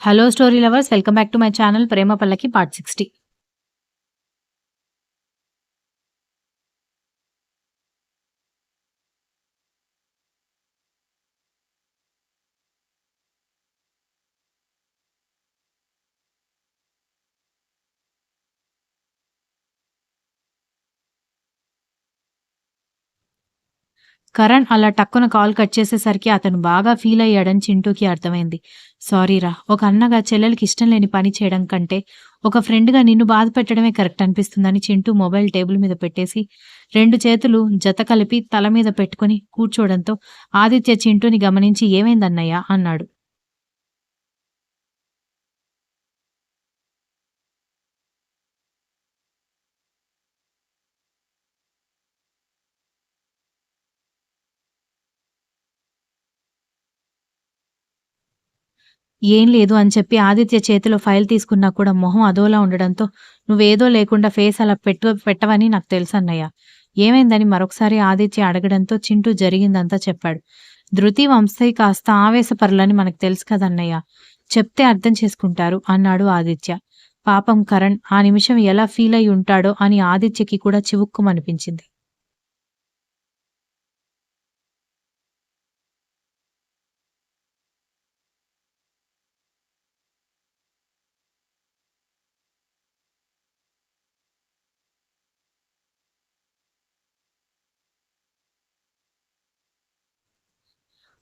Hello story lovers, welcome back to my channel 'Prema Pallaki' part 60. Karan అలా టక్కున call cut చేసేసరికి అతను బాగా ఫీల్ అయ్యాడని చింటూకి అర్థమైంది. సారీరా, ఒక అన్నగా చెల్లెలికి ఇష్టం లేని పని చేయడం కంటే ఒక ఫ్రెండ్‌గా నిన్ను బాధ పెట్టడమే కరెక్ట్ అనిపిస్తుందని చింటూ మొబైల్ టేబుల్ మీద పెట్టేసి 2 చేతులు జత కలిపి తల మీద పెట్టుకొని కూర్చోవడంతో ఆదిత్య చింటూని గమనించి ఏమైందన్నయ్య అన్నాడు. ఏం లేదు అని చెప్పి ఆదిత్య చేతిలో ఫైల్ తీసుకున్నా కూడా మొహం అదోలా ఉండడంతో నువ్వేదో లేకుండా ఫేస్ అలా పెట్టవని నాకు తెలుసన్నయ్య. ఏమైందని మరొకసారి ఆదిత్య అడగడంతో చింటూ జరిగిందంతా చెప్పాడు. ధృతి, వంశీ కాస్త ఆవేశపరులని మనకు తెలుసు కదన్నయ్య. చెప్తే అర్థం చేసుకుంటారు అన్నాడు ఆదిత్య. పాపం కరణ్ ఆ నిమిషం ఎలా ఫీల్ అయి ఉంటాడో అని ఆదిత్యకి కూడా చివుక్కుమనిపించింది.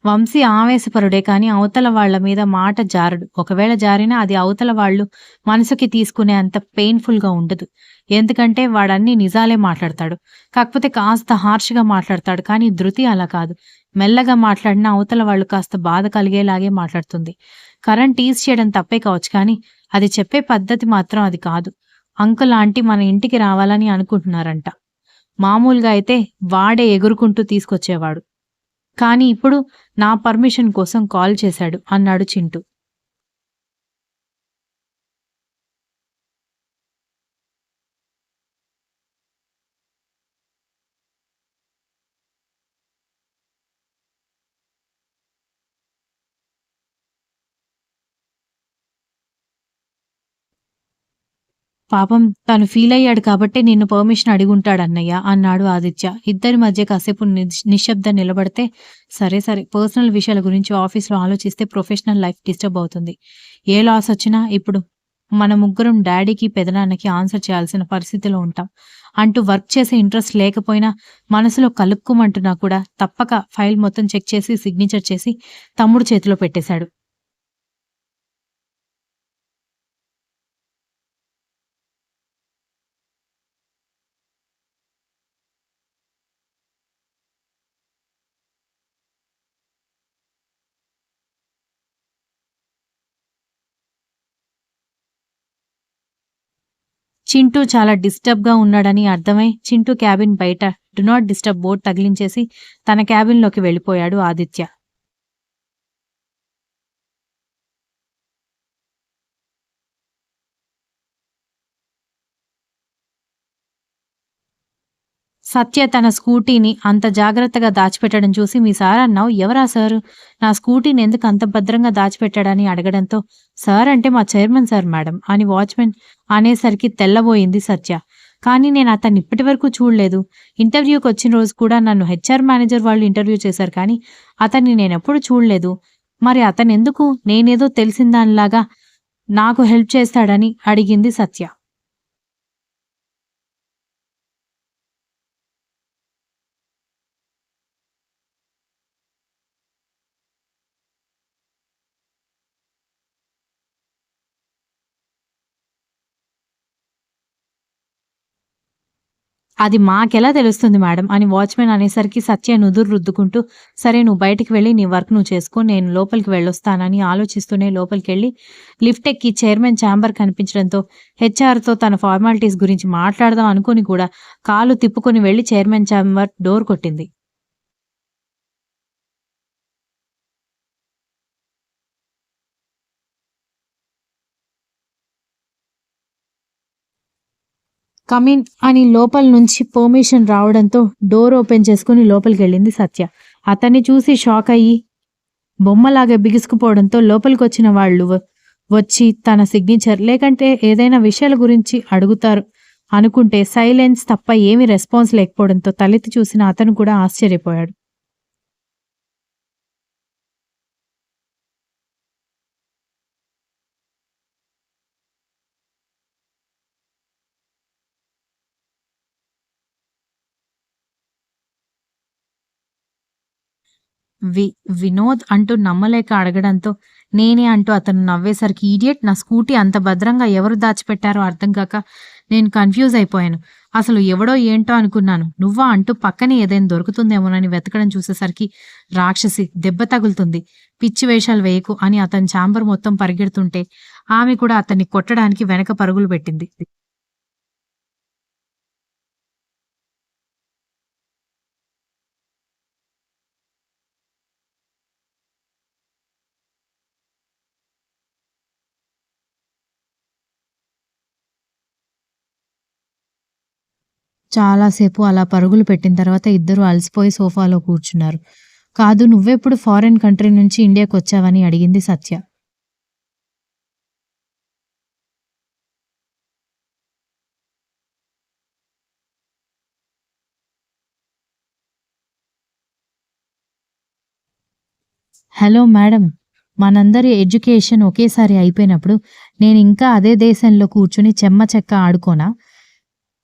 వంశీ ఆవేశపరుడే కానీ అవతల వాళ్ళ మీద మాట జారడు. ఒకవేళ జారినా అది అవతల వాళ్ళు మనసుకి తీసుకునే అంత పెయిన్‌ఫుల్‌గా ఉండదు. ఎందుకంటే వాడన్ని నిజాలే మాట్లాడతాడు. కాకపోతే కాస్త హార్ష్‌గా మాట్లాడతాడు. కానీ ధృతి అలా కాదు. మెల్లగా మాట్లాడినా అవతల వాళ్ళు కాస్త బాధ కలిగేలాగే మాట్లాడుతుంది. కరణ్ టీజ్ చేయడం తప్పే కావచ్చు కానీ అది చెప్పే పద్ధతి మాత్రం అది కాదు. అంకుల్, ఆంటీ మన ఇంటికి రావాలని అనుకుంటున్నారంట. మామూలుగా అయితే వాడే ఎగురుకుంటూ తీసుకొచ్చేవాడు. కానీ ఇప్పుడు నా పర్మిషన్ కోసం కాల్ చేశాడు అన్నాడు చింటూ. పాపం తను ఫీల్ అయ్యాడు కాబట్టే నిన్ను పర్మిషన్ అడిగుంటాడన్నయ్య అన్నాడు ఆదిత్య. ఇద్దరి మధ్య కాసేపు నిశ్శబ్దం నిలబడితే సరే సరే, పర్సనల్ విషయాల గురించి ఆఫీస్‌లో ఆలోచిస్తే ప్రొఫెషనల్ లైఫ్ డిస్టర్బ్ అవుతుంది. ఏ లాస్ వచ్చినా ఇప్పుడు మన ముగ్గురం డాడీకి, పెదనాన్నకి ఆన్సర్ చేయాల్సిన పరిస్థితిలో ఉంటాం అంటూ వర్క్ చేసే ఇంట్రెస్ట్ లేకపోయినా మనసులో కలుక్కుమంటున్నా కూడా తప్పక ఫైల్ మొత్తం చెక్ చేసి సిగ్నేచర్ చేసి తమ్ముడు చేతిలో పెట్టేశాడు. చింటూ చాలా డిస్టర్బ్‌గా ఉన్నాడని అర్థమై చింటూ క్యాబిన్ బయట డు నాట్ డిస్టర్బ్ బోర్డ్ తగిలించేసి తన క్యాబిన్‌లోకి వెళ్ళిపోయాడు ఆదిత్య. సత్య తన స్కూటీని అంత జాగ్రత్తగా దాచిపెట్టడం చూసి మీ సార్ అన్నావు, ఎవరా సారు? నా స్కూటీని ఎందుకు అంత భద్రంగా దాచిపెట్టాడని అడగడంతో సార్ అంటే మా చైర్మన్ సార్ మేడం అని వాచ్‌మెన్ అనేసరికి తెల్లబోయింది సత్య. కానీ నేను అతన్ని ఇప్పటివరకు చూడలేదు. ఇంటర్వ్యూకి వచ్చిన రోజు కూడా నన్ను హెచ్ఆర్ మేనేజర్ వాళ్ళు ఇంటర్వ్యూ చేశారు కానీ అతన్ని నేనెప్పుడు చూడలేదు. మరి అతనెందుకు నేనేదో తెలిసిన దానిలాగా నాకు హెల్ప్ చేస్తాడని అడిగింది సత్య. అది మాకెలా తెలుస్తుంది మేడం అని వాచ్‌మెన్ అనేసరికి సత్య నుదురు రుద్దుకుంటూ, సరే నువ్వు బయటికి వెళ్లి నీ వర్క్ నువ్వు చేసుకో, నేను లోపలికి వెళ్ళొస్తానని ఆలోచిస్తూనే లోపలికెళ్లి లిఫ్ట్ ఎక్కి చైర్మన్ ఛాంబర్ కనిపించడంతో హెచ్ఆర్‌తో తన ఫార్మాలిటీస్ గురించి మాట్లాడదాం అనుకుని కూడా కాలు తిప్పుకొని వెళ్లి చైర్మన్ ఛాంబర్ డోర్ కొట్టింది. కమిన్ అని లోపల నుంచి పర్మిషన్ రావడంతో డోర్ ఓపెన్ చేసుకుని లోపలికెళ్ళింది సత్య. అతన్ని చూసి షాక్ అయ్యి బొమ్మలాగా బిగుసుకుపోవడంతో లోపలికొచ్చిన వాళ్ళు వచ్చి తన సిగ్నేచర్ లేకంటే ఏదైనా విషయాల గురించి అడుగుతారు అనుకుంటే సైలెన్స్ తప్ప ఏమీ రెస్పాన్స్ లేకపోవడంతో తలెత్తి చూసిన అతను కూడా ఆశ్చర్యపోయాడు. వి వినోద్ అంటూ నమ్మలేక అడగడంతో నేనే అంటూ అతను నవ్వేసరికి ఇడియట్ నా స్కూటీ అంత భద్రంగా ఎవరు దాచిపెట్టారో అర్థం కాక నేను కన్‌ఫ్యూజ్ అయిపోయాను. అసలు ఎవడో ఏంటో అనుకున్నాను. నువ్వా అంటూ పక్కనే ఏదైనా దొరుకుతుందేమోనని వెతకడం చూసేసరికి రాక్షసి దెబ్బ తగులుతుంది. పిచ్చి వేషాలు వేయకు అని అతని ఛాంబర్ మొత్తం పరిగెడుతుంటే ఆమె కూడా అతన్ని కొట్టడానికి వెనక పరుగులు పెట్టింది. చాలా సేపు అలా పరుగులు పెట్టిన తర్వాత ఇద్దరూ అలసిపోయి సోఫాలో కూర్చున్నారు. కాదు నువ్వెప్పుడు ఫారిన్ కంట్రీ నుంచి ఇండియాకొచ్చావని అడిగింది సత్య. హలో మేడం, మనందరి ఎడ్యుకేషన్ ఒకేసారి అయిపోయినప్పుడు నేనింకా అదే దేశంలో కూర్చుని చెమ్మ చెక్క ఆడుకోనా?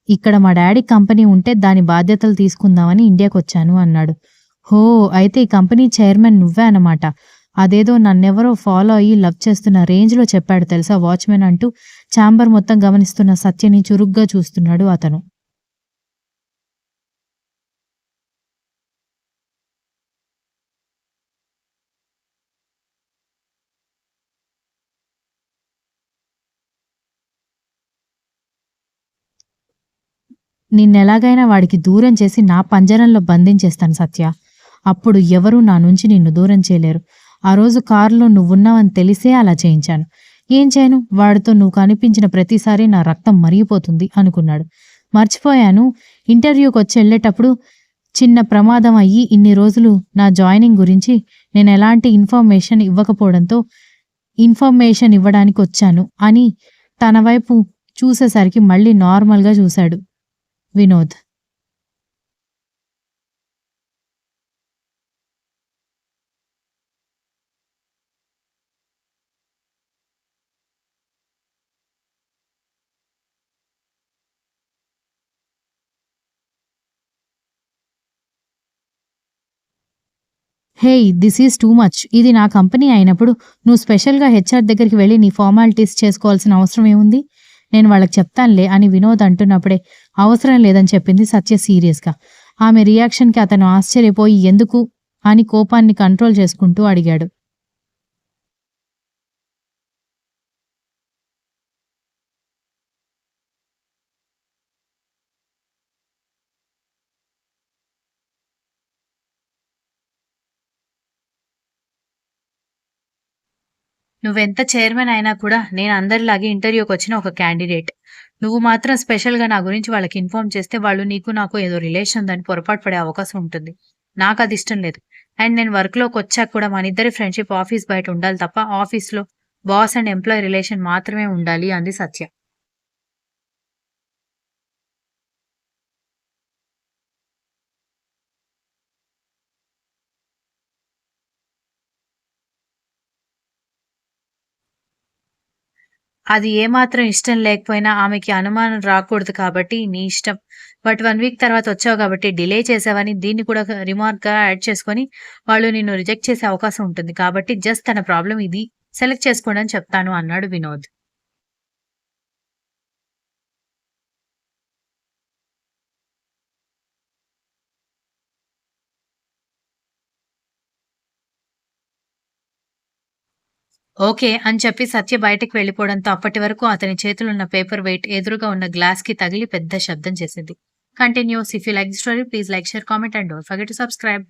ఇక్కడ మా డాడీ కంపెనీ ఉంటే దాని బాధ్యతలు తీసుకుందామని ఇండియాకొచ్చాను అన్నాడు. హో! అయితే ఈ కంపెనీ చైర్మన్ నువ్వే అన్నమాట. అదేదో నన్నెవరో ఫాలో అయ్యి లవ్ చేస్తున్న రేంజ్‌లో చెప్పాడు తెలుసా వాచ్‌మెన్ అంటూ ఛాంబర్ మొత్తం గమనిస్తున్న సత్యని చురుగ్గా చూస్తున్నాడు అతను. నిన్నెలాగైనా వాడికి దూరం చేసి నా పంజరంలో బంధించేస్తాను సత్య. అప్పుడు ఎవరూ నా నుంచి నిన్ను దూరం చేయలేరు. ఆ రోజు కారులో నువ్వున్నావని తెలిసే అలా చేయించాను. ఏం చేయను? వాడితో నువ్వు కనిపించిన ప్రతిసారీ నా రక్తం మరిగిపోతుంది అనుకున్నాడు. మర్చిపోయాను ఇంటర్వ్యూకొచ్చెళ్ళేటప్పుడు చిన్న ప్రమాదం అయ్యి ఇన్ని రోజులు నా జాయినింగ్ గురించి నేనెలాంటి ఇన్ఫర్మేషన్ ఇవ్వడానికొచ్చాను అని తన వైపు చూసేసరికి మళ్ళీ నార్మల్‌గా చూశాడు Vinod. Hey! This is too much. ఇది నా కంపెనీ అయినప్పుడు నువ్వు స్పెషల్‌గా హెచ్‌ఆర్ దగ్గరికి వెళ్లి నీ ఫార్మాలిటీస్ చేసుకోవాల్సిన అవసరం ఏముంది? నేను వాళ్ళకి చెప్తానులే అని వినోద్ అంటున్నప్పుడే అవసరం లేదని చెప్పింది సత్య సీరియస్‌గా. ఆమె రియాక్షన్‌కి అతను ఆశ్చర్యపోయి ఎందుకు అని కోపాన్ని కంట్రోల్ చేసుకుంటూ అడిగాడు. నువ్వెంత చైర్మన్ అయినా కూడా నేను అందరిలాగే ఇంటర్వ్యూకొచ్చిన ఒక క్యాండిడేట్. నువ్వు మాత్రం స్పెషల్‌గా నా గురించి వాళ్ళకి ఇన్ఫార్మ్ చేస్తే వాళ్ళు నీకు నాకు ఏదో రిలేషన్ ఉందని పొరపాటు పడే అవకాశం ఉంటుంది. నాకదిష్టం లేదు. అండ్ నేను వర్క్‌లోకొచ్చాక కూడా మనిద్దరి ఫ్రెండ్‌షిప్ ఆఫీస్ బయట ఉండాలి తప్ప ఆఫీస్‌లో బాస్ అండ్ ఎంప్లాయీ రిలేషన్ మాత్రమే ఉండాలి అంది సత్య. అది ఏమాత్రం ఇష్టం లేకపోయినా ఆమెకి అనుమానం రాకూడదు కాబట్టి నీ ఇష్టం. బట్ 1 వీక్ తర్వాత వచ్చావు కాబట్టి డిలే చేశావని దీన్ని కూడా రిమార్క్‌గా యాడ్ చేసుకొని వాళ్ళు నిన్ను రిజెక్ట్ చేసే అవకాశం ఉంటుంది. కాబట్టి జస్ట్ తన ప్రాబ్లమ్ ఇది. సెలెక్ట్ చేసుకోండి అని చెప్తాను అన్నాడు వినోద్. ఓకే అని చెప్పి సత్య బయటికి వెళ్ళిపోవడంతో అప్పటి వరకు అతని చేతిలో ఉన్న పేపర్ వెయిట్ ఎదురుగా ఉన్న గ్లాస్‌కి తగిలి పెద్ద శబ్దం చేసింది. Continuous. If you like the story please like, share, comment and don't forget to subscribe.